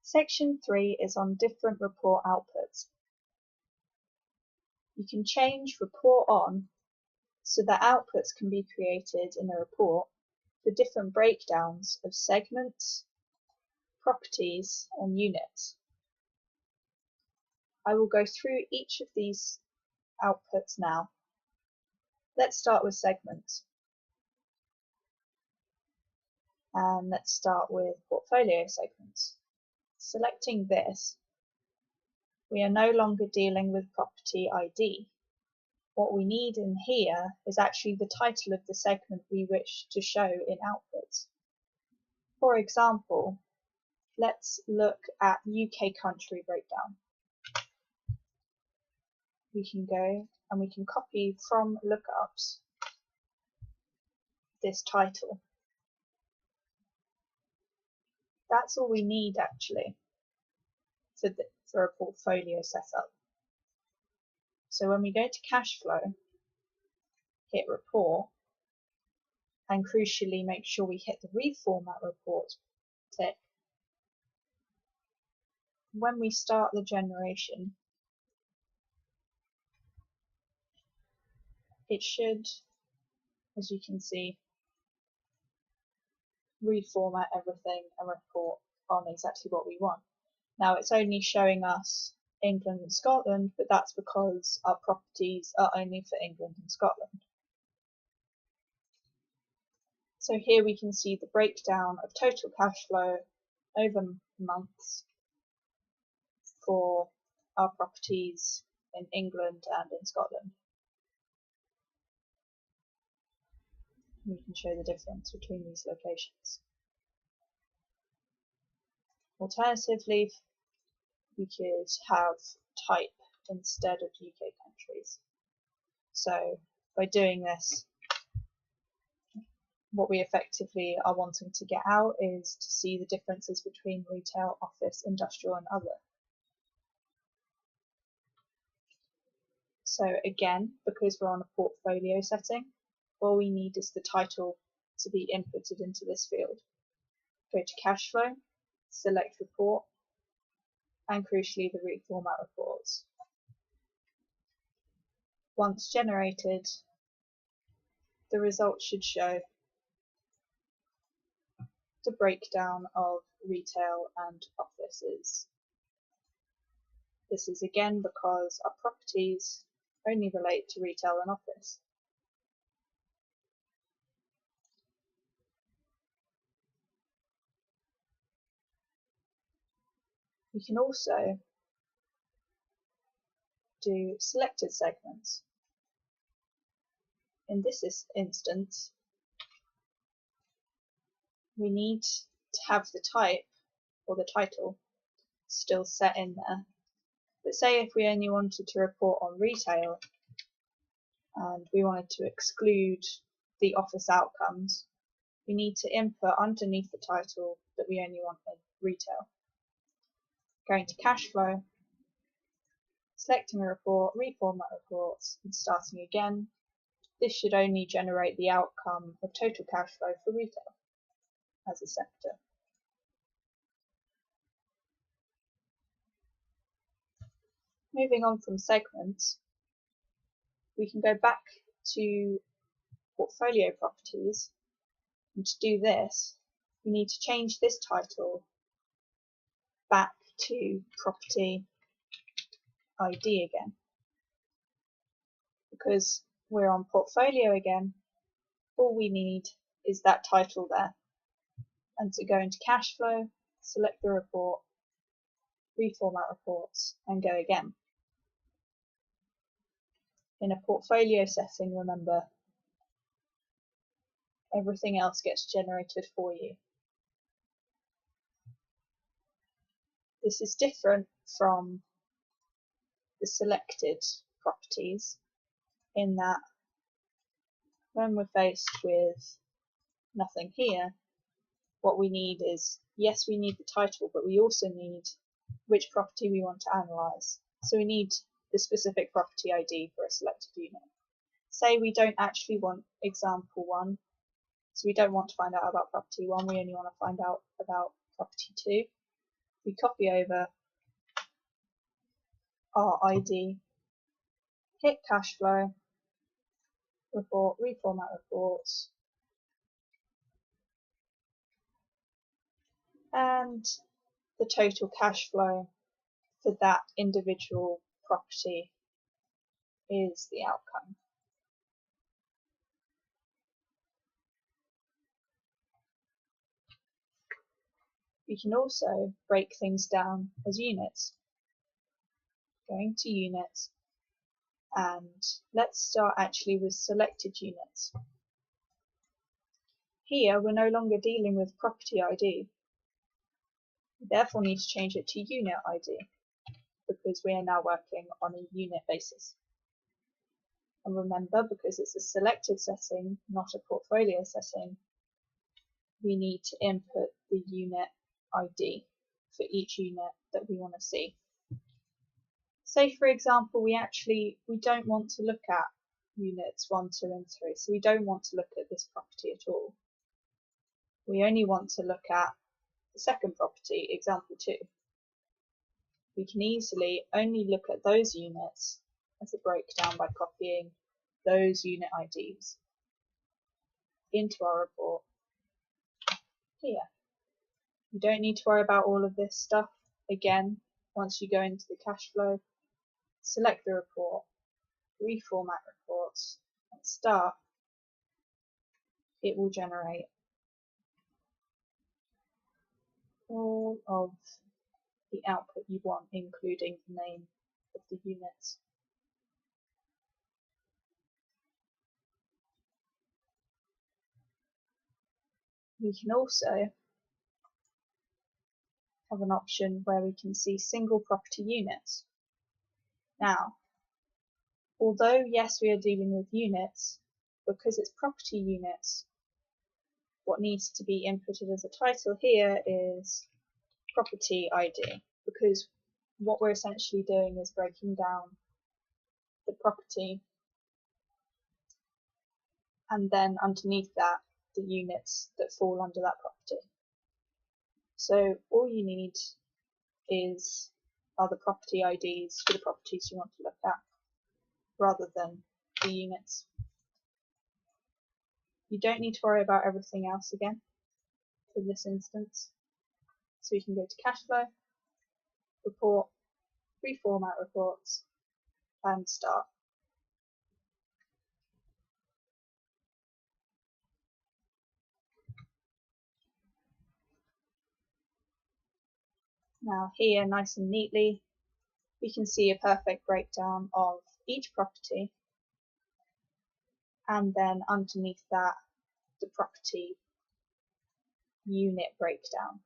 Section 3 is on different report outputs. You can change report on so that outputs can be created in a report for different breakdowns of segments, properties, and units. I will go through each of these outputs now. Let's start with segments. And let's start with portfolio segments. Selecting this, we are no longer dealing with property ID. What we need in here is actually the title of the segment we wish to show in outputs. For example, let's look at UK country breakdown. We can go and we can copy from lookups this title. That's all we need actually for a portfolio setup. So when we go to cash flow, hit report, and crucially make sure we hit the reformat report tick. When we start the generation, it should, as you can see, reformat everything and report on exactly what we want. Now it's only showing us England and Scotland, but that's because our properties are only for England and Scotland. So here we can see the breakdown of total cash flow over months for our properties in England and in Scotland. We can show the difference between these locations. Alternatively, we could have type instead of UK countries. So by doing this, what we effectively are wanting to get out is to see the differences between retail, office, industrial and other. So again, because we're on a portfolio setting, all we need is the title to be inputted into this field. Go to cash flow, select report, and crucially the reformat reports. Once generated, the results should show the breakdown of retail and offices. This is again because our properties only relate to retail and office. We can also do selected segments. In this instance, we need to have the type or the title still set in there. But say if we only wanted to report on retail and we wanted to exclude the office outcomes, we need to input underneath the title that we only want in retail. Going to cash flow, selecting a report, reformat reports, and starting again. This should only generate the outcome of total cash flow for retail as a sector. Moving on from segments, we can go back to portfolio properties, and to do this, we need to change this title back to property ID again. Because we're on portfolio again, all we need is that title there. And to go into cash flow, select the report, reformat reports, and go again. In a portfolio setting, remember, everything else gets generated for you. This is different from the selected properties in that when we're faced with nothing here, what we need is, yes, we need the title, but we also need which property we want to analyse. So we need the specific property ID for a selected unit. Say we don't actually want example 1, so we don't want to find out about property 1, we only want to find out about property 2. we copy over our ID, hit cash flow, report, reformat reports, and the total cash flow for that individual property is the outcome. We can also break things down as units. Going to units, and let's start actually with selected units. Here we're no longer dealing with property ID. We therefore need to change it to unit ID because we are now working on a unit basis. And remember, because it's a selected setting, not a portfolio setting, we need to input the unit ID for each unit that we want to see. Say for example we don't want to look at units 1, 2 and 3, so we don't want to look at this property at all. We only want to look at the second property, example 2. We can easily only look at those units as a breakdown by copying those unit IDs into our report here. You don't need to worry about all of this stuff. Again, once you go into the cash flow, select the report, reformat reports, and start, it will generate all of the output you want, including the name of the units. We can also have an option where we can see single property units. Now, although yes we are dealing with units, because it's property units, what needs to be inputted as a title here is property ID, because what we're essentially doing is breaking down the property and then underneath that the units that fall under that property. So all you need are the property IDs for the properties you want to look at, rather than the units. You don't need to worry about everything else again for this instance. So we can go to cash flow, report, reformat reports, and start. Now here, nice and neatly, we can see a perfect breakdown of each property, and then underneath that the property unit breakdown.